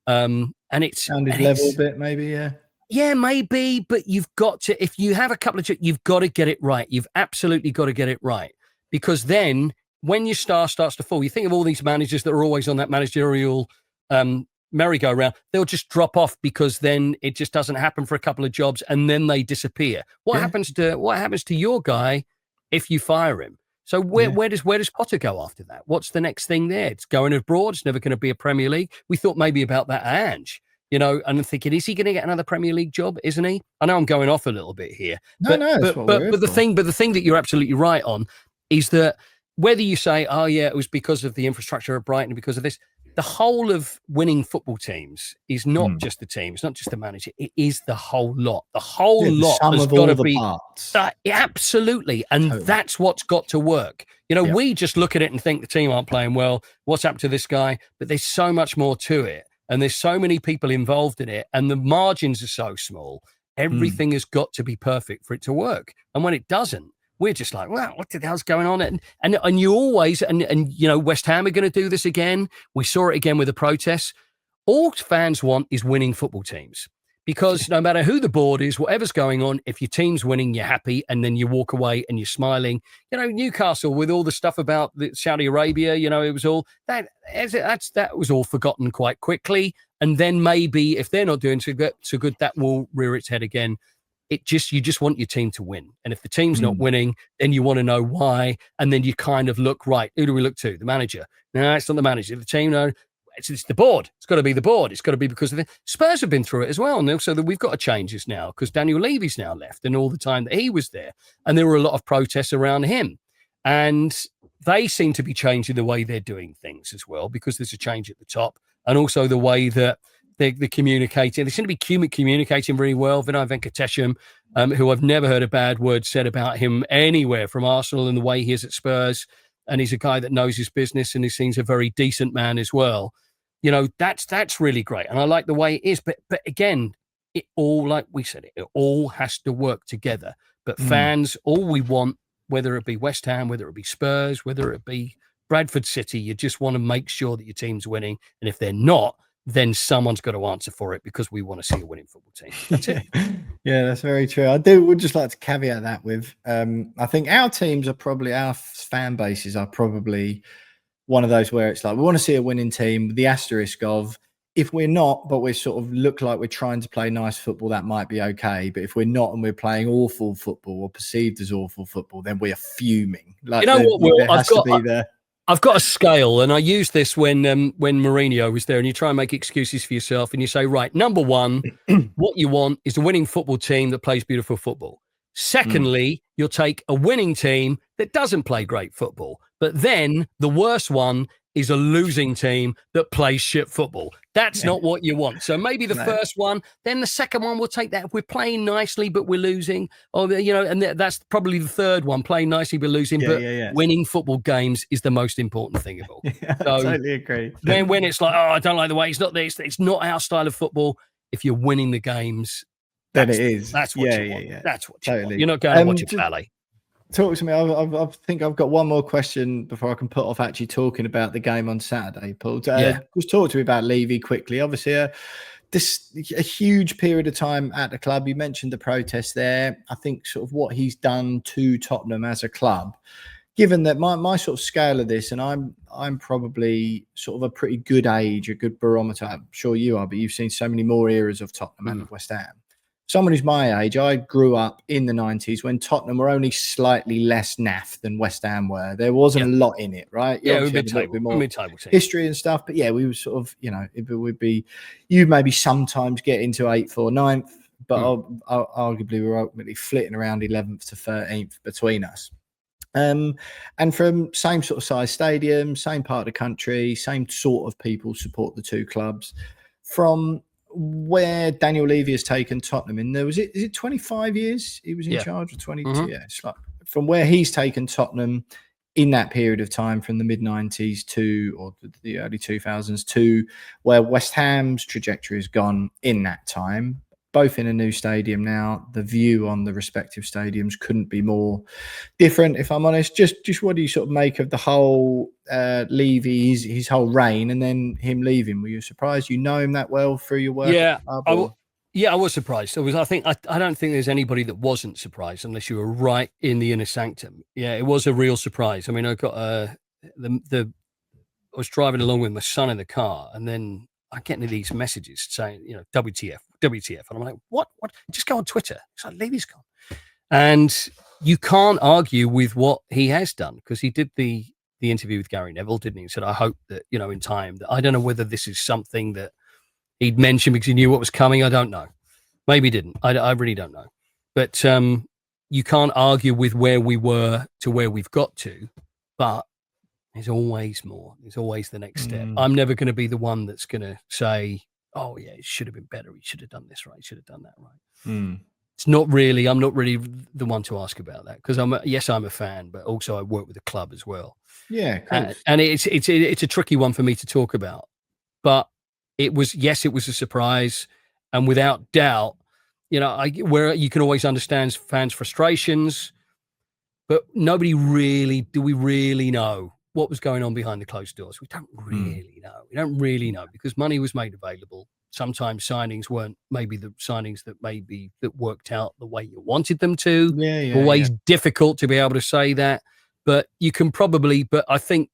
And it's sounded level a bit, maybe, yeah. Yeah, maybe, but you've got to, if you have a couple of, you've got to get it right. You've absolutely got to get it right. Because then when your star starts to fall, you think of all these managers that are always on that managerial merry-go-round, they'll just drop off because then it just doesn't happen for a couple of jobs and then they disappear. What happens to your guy if you fire him? So where does Potter go after that? What's the next thing there? It's going abroad. It's never going to be a Premier League. We thought maybe about that Ange, and I'm thinking, is he going to get another Premier League job? Isn't he? I know I'm going off a little bit here. But the thing that you're absolutely right on is that whether you say, oh yeah, it was because of the infrastructure of Brighton, because of this, the whole of winning football teams is not just the team. It's not just the manager. It is the whole lot. The whole lot has got to be absolutely, and that's what's got to work. We just look at it and think the team aren't playing well. What's happened to this guy? But there's so much more to it, and there's so many people involved in it, and the margins are so small. Everything has got to be perfect for it to work, and when it doesn't, we're just like, well, what the hell's going on? And you always, West Ham are going to do this again. We saw it again with the protests. All fans want is winning football teams Because no matter who the board is, whatever's going on, if your team's winning, you're happy, and then you walk away and you're smiling. Newcastle with all the stuff about Saudi Arabia, it was all that was all forgotten quite quickly. And then maybe if they're not doing so good, that will rear its head again. You just want your team to win. And if the team's not winning, then you want to know why. And then you kind of look, right, who do we look to? The manager. No, it's not the manager. The team, no. It's the board. It's got to be the board. It's got to be because of the Spurs have been through it as well. And so that we've got to change this now because Daniel Levy's now left and all the time that he was there. And there were a lot of protests around him. And they seem to be changing the way they're doing things as well because there's a change at the top. And also the way that they're communicating. They seem to be communicating very well. Vinay Venkatesham, who I've never heard a bad word said about him anywhere from Arsenal and the way he is at Spurs. And he's a guy that knows his business and he seems a very decent man as well. That's really great. And I like the way it is. But again, it all, like we said, it all has to work together. But fans, all we want, whether it be West Ham, whether it be Spurs, whether it be Bradford City, you just want to make sure that your team's winning. And if they're not, then someone's got to answer for it because we want to see a winning football team. That's it. Yeah, that's very true. Would just like to caveat that with, I think our fan bases are probably one of those where it's like, we want to see a winning team with the asterisk of, if we're not, but we sort of look like we're trying to play nice football, that might be okay. But if we're not and we're playing awful football or perceived as awful football, then we are fuming. Like, I've got a scale, and I use this when Mourinho was there, and you try and make excuses for yourself, and you say, right, number one, what you want is a winning football team that plays beautiful football. Secondly, you'll take a winning team that doesn't play great football. But then the worst one is a losing team that plays shit football. That's not what you want. So maybe the first one, then the second one will take that. If we're playing nicely, but we're losing, and that's probably the third one, playing nicely, but losing. Winning football games is the most important thing of all. I totally agree. Then when it's like, I don't like the way it's not this, it's not our style of football. If you're winning the games, then it is. That's what you want. Yeah. That's what you want. You're not going to watch a ballet. Talk to me. I think I've got one more question before I can put off actually talking about the game on Saturday, Paul. Just talk to me about Levy quickly. Obviously, a huge period of time at the club. You mentioned the protests there. I think sort of what he's done to Tottenham as a club, given that my sort of scale of this, and I'm probably sort of a pretty good age, a good barometer. I'm sure you are, but you've seen so many more eras of Tottenham and of West Ham. Someone who's my age, I grew up in the 90s when Tottenham were only slightly less naff than West Ham were. There wasn't a lot in it, right? Yeah, we'd be more history and stuff. But yeah, we were sort of, it would be, you maybe sometimes get into 8th or 9th, but arguably we were ultimately flitting around 11th to 13th between us. And from same sort of size stadium, same part of the country, same sort of people support the two clubs. From where Daniel Levy has taken Tottenham in there, is it 25 years he was in charge, of 22? Yeah, it's like from where he's taken Tottenham in that period of time from the mid-90s or the early 2000s to where West Ham's trajectory has gone in that time, both in a new stadium now. The view on the respective stadiums couldn't be more different, if I'm honest. Just what do you sort of make of the whole Levy, his whole reign, and then him leaving? Were you surprised? You know him that well through your work? Yeah, I was surprised. I don't think there's anybody that wasn't surprised unless you were right in the inner sanctum. Yeah, it was a real surprise. I mean, I got I was driving along with my son in the car, and then I get into these messages saying, WTF. And I'm like, what? Just go on Twitter. It's like, Levy's gone. And you can't argue with what he has done, because he did the interview with Gary Neville, didn't he? He said, I hope that, in time, that I don't know whether this is something that he'd mentioned because he knew what was coming. I don't know. Maybe he didn't. I really don't know. But you can't argue with where we were to where we've got to, but there's always more. There's always the next step. I'm never going to be the one that's going to say, oh, yeah, it should have been better. He should have done this right. He should have done that right. It's not really, I'm not really the one to ask about that, because I'm a fan, but also I work with the club as well. Yeah, cool. And it's a tricky one for me to talk about. But it was a surprise. And without doubt, where you can always understand fans' frustrations, but we really know what was going on behind the closed doors? We don't really know. We don't really know, because money was made available sometimes signings weren't maybe the signings that worked out the way you wanted them to. Always difficult to be able to say that, but you can probably. But I think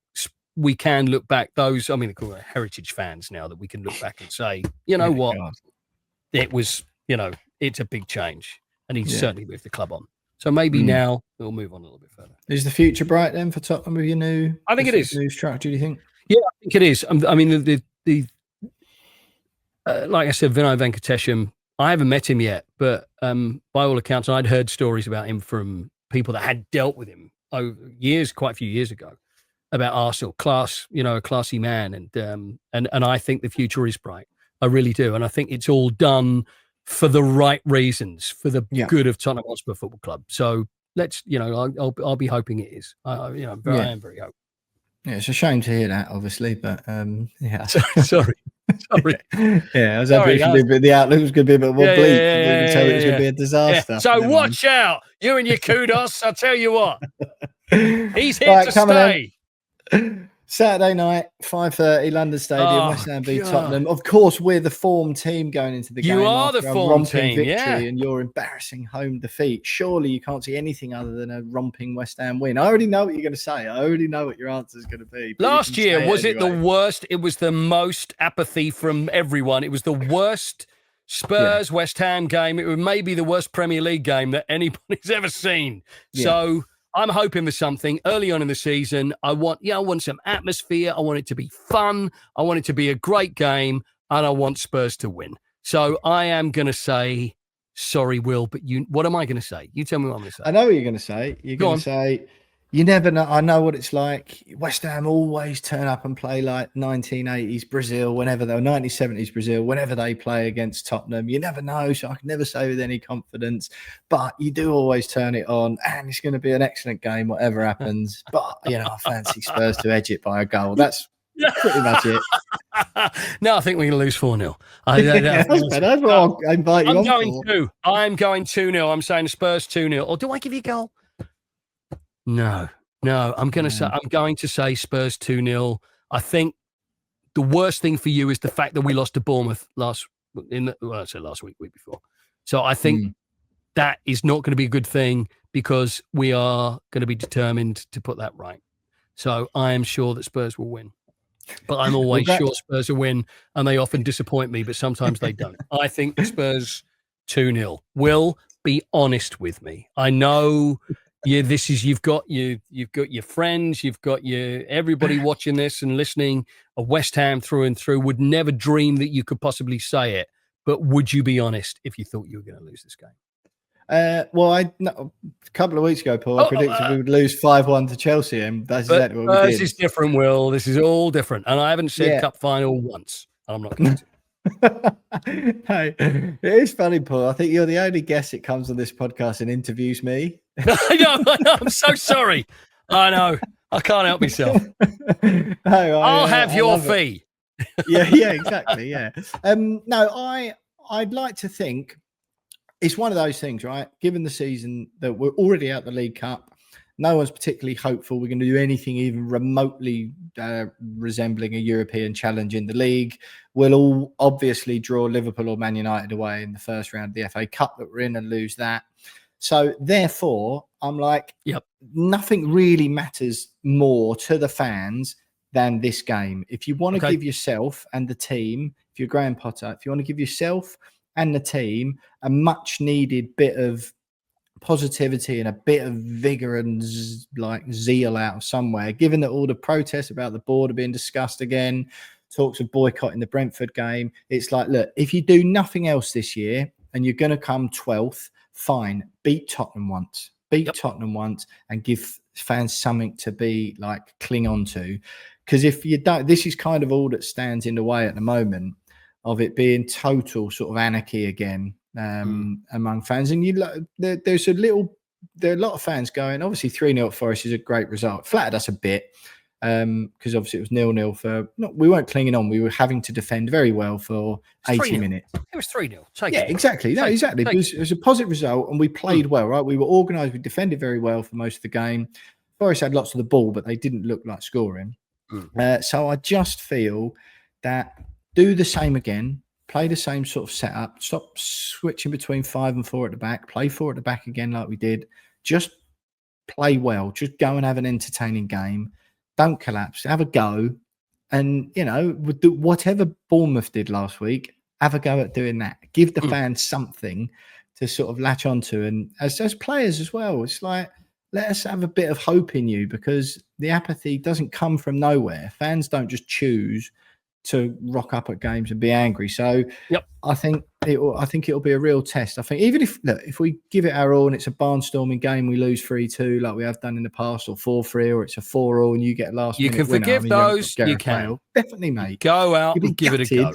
we can look back. Those, I mean, we're heritage fans now, that we can look back and say, you know what, it was, it's a big change, and he's certainly moved the club on. So maybe now we'll move on a little bit further. Is the future bright then for Tottenham with your new? I think it is. New structure, do you think? Yeah, I think it is. I mean, the like I said, Vinay Venkatesham, I haven't met him yet, but by all accounts, I'd heard stories about him from people that had dealt with him over years, quite a few years ago, about Arsenal. A classy man, and I think the future is bright. I really do, and I think it's all done for the right reasons, for the good of Tottenham Hotspur Football Club. So let's, I'll be hoping it is. I am very hopeful. Yeah, it's a shame to hear that, obviously, but Sorry. Yeah, I was hoping the outlook was going to be a bit more bleak. It's going to be a disaster. Yeah. So watch out, you and your Kudus. I'll tell you what, he's here to stay. Saturday night, 5:30, London Stadium, West Ham v Tottenham. Of course, we're the form team going into the game. You are the form team, victory and your embarrassing home defeat. Surely you can't see anything other than a romping West Ham win. I already know what you're going to say. I already know what your answer is going to be. Last year, was it the worst? It was the most apathy from everyone. It was the worst Spurs West Ham game. It was maybe the worst Premier League game that anybody's ever seen. Yeah. So I'm hoping for something early on in the season. I want some atmosphere. I want it to be fun. I want it to be a great game, and I want Spurs to win. So I am going to say, sorry, Will, but what am I going to say? You tell me what I'm going to say. I know what you're going to say. You're going to say, you never know. I know what it's like. West Ham always turn up and play like 1980s Brazil, 1970s Brazil, whenever they play against Tottenham. You never know, so I can never say with any confidence. But you do always turn it on, and it's going to be an excellent game, whatever happens. But, I fancy Spurs to edge it by a goal. That's pretty much it. No, I think we're going to lose 4-0. That's what I'll invite you I'm going 2-0. I'm saying Spurs 2-0. Or do I give you a goal? No, I'm going to say Spurs 2-0. I think the worst thing for you is the fact that we lost to Bournemouth last week before. So I think that is not going to be a good thing, because we are going to be determined to put that right. So I am sure that Spurs will win. But I'm always sure Spurs will win, and they often disappoint me, but sometimes they don't. I think Spurs 2-0. Will, be honest with me. I know. Yeah, you've got your friends, you've got everybody watching this and listening. A West Ham through and through, would never dream that you could possibly say it. But would you be honest if you thought you were going to lose this game? A couple of weeks ago, Paul, I predicted we would lose 5-1 to Chelsea, and that's exactly what we did. This is different, Will. This is all different, and I haven't said cup final once. I'm not going to. Hey, it is funny, Paul. I think you're the only guest that comes on this podcast and interviews me. I know. I'm so sorry. I know. I can't help myself. I'll have your fee. Yeah, exactly. Yeah. I'd like to think it's one of those things, right? Given the season that we're already out the League Cup, no one's particularly hopeful we're going to do anything even remotely resembling a European challenge in the league. We'll all obviously draw Liverpool or Man United away in the first round of the FA Cup that we're in and lose that. So therefore, I'm like, nothing really matters more to the fans than this game. If you want to give yourself and the team, if you're Graham Potter, if you want to give yourself and the team a much needed bit of positivity and a bit of vigor and zeal out of somewhere, given that all the protests about the board are being discussed again, talks of boycotting the Brentford game, it's like, look, if you do nothing else this year and you're going to come 12th, fine, beat Tottenham once, Tottenham once, and give fans something to be like, cling on to. Because if you don't, this is kind of all that stands in the way at the moment of it being total sort of anarchy again among fans. And there are a lot of fans going, obviously 3-0 at Forest is a great result. Flattered us a bit because obviously it was 0-0 for, we weren't clinging on. We were having to defend very well for 80 minutes. It was 3-0. Exactly. No, exactly. It was a positive result and we played well, right? We were organised. We defended very well for most of the game. Forest had lots of the ball, but they didn't look like scoring. So I just feel that do the same again. play the same sort of setup. Stop switching between 5 and 4 at the back. Play 4 at the back again like we did. Just play well. Just go and have an entertaining game. Don't collapse. Have a go. And, whatever Bournemouth did last week, have a go at doing that. Give the fans something to sort of latch onto. And as players as well, it's like, let us have a bit of hope in you, because the apathy doesn't come from nowhere. Fans don't just choose to rock up at games and be angry. So I think it'll be a real test. I think even if we give it our all and it's a barnstorming game, we lose 3-2 like we have done in the past, or 4-3, or it's a 4-4 and you get last minute winner. You can forgive those. You can. Bale. Definitely, mate. Go out and give it a go.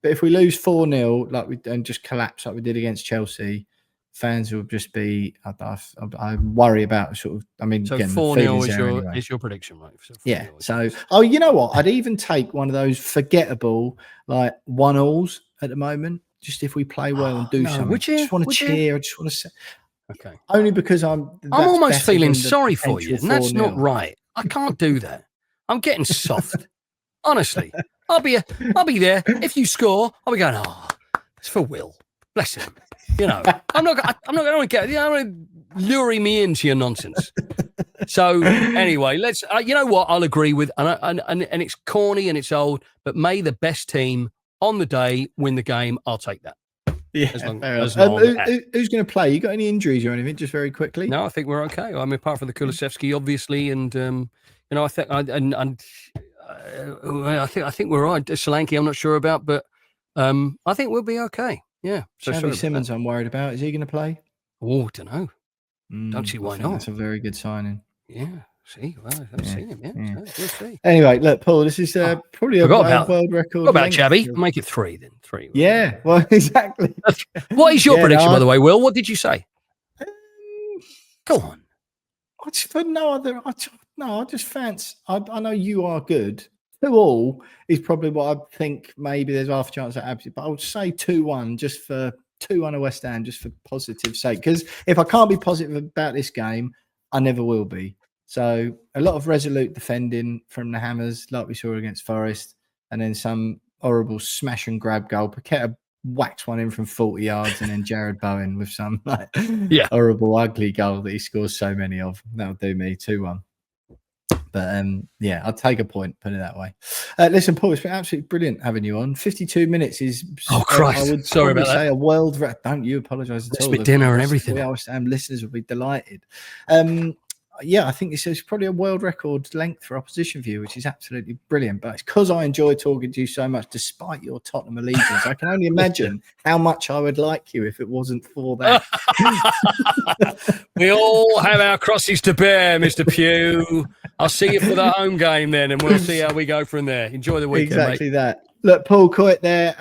But if we lose 4-0 and just collapse like we did against Chelsea, fans will just be. I worry about so 4-0 is your prediction, right? So yeah. So, you know what? I'd even take one of those forgettable 1-1s at the moment. Just if we play well and do something. Would you? I just want to cheer. I just want to say. Okay. Only because I'm almost feeling sorry for you, and that's not right. I can't do that. I'm getting soft. Honestly, I'll be there if you score. I'll be going. Oh, it's for Will. Bless him. I'm not going to get. Luring me into your nonsense. So anyway, let's. You know what? I'll agree with, and it's corny and it's old, but may the best team on the day win the game. I'll take that. Yeah. Who's going to play? You got any injuries or anything? Just very quickly. No, I think we're okay. I mean, apart from the Kulusevski, obviously, and I think I think we're all right. Solanke, I'm not sure about, but I think we'll be okay. Yeah. So Xavi Simons, I'm worried about. Is he going to play? Oh, don't know. Don't see why not. That's a very good signing. Yeah. See, well, I haven't seen him yet. Yeah. So we'll see. Anyway, look, Paul, this is probably a world record. What about Xavi? Make it 3 then. 3. Yeah, well, exactly. What is your prediction, by the way, Will? What did you say? Go on. I just fancy. I know you are good. 2-2 is probably what I think. Maybe there's half a chance at absolute, but I would say 2-1 just for 2-1 at West Ham, just for positive sake. Because if I can't be positive about this game, I never will be. So a lot of resolute defending from the Hammers, like we saw against Forest, and then some horrible smash and grab goal. Paqueta whacks one in from 40 yards, and then Jared Bowen with some horrible, ugly goal that he scores so many of. That'll do me 2-1. But I'll take a point, put it that way. Listen, Paul, it's been absolutely brilliant having you on. 52 minutes is, Christ. I would sorry about that. A world record. Don't you apologise at all. With dinner and everything. Listeners will be delighted. I think this is probably a world record length for Opposition View, which is absolutely brilliant. But it's because I enjoy talking to you so much, despite your Tottenham allegiance. I can only imagine how much I would like you if it wasn't for that. We all have our crosses to bear, Mr. Pugh. I'll see you for the home game then, and we'll see how we go from there. Enjoy the weekend, exactly mate. That. Look, Paul Coyte there,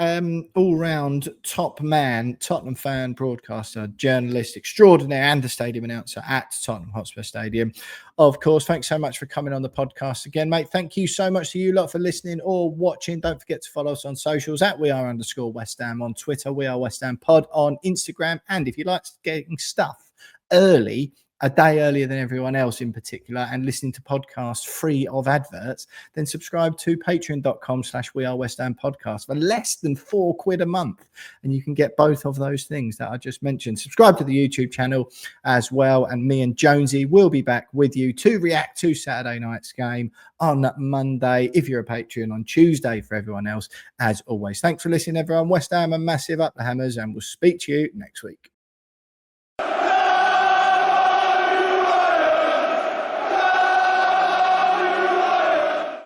all-round top man, Tottenham fan, broadcaster, journalist extraordinaire, and the stadium announcer at Tottenham Hotspur Stadium. Of course, thanks so much for coming on the podcast again, mate. Thank you so much to you lot for listening or watching. Don't forget to follow us on socials at @WeAre_West Ham on Twitter, We Are West Ham Pod on Instagram. And if you like getting stuff early, a day earlier than everyone else in particular, and listening to podcasts free of adverts, then subscribe to patreon.com/WeAreWestHam podcast for less than £4 a month. And you can get both of those things that I just mentioned. Subscribe to the YouTube channel as well. And me and Jonesy will be back with you to react to Saturday night's game on Monday, if you're a Patreon, on Tuesday for everyone else, as always. Thanks for listening, everyone. West Ham, a massive up the Hammers, and we'll speak to you next week.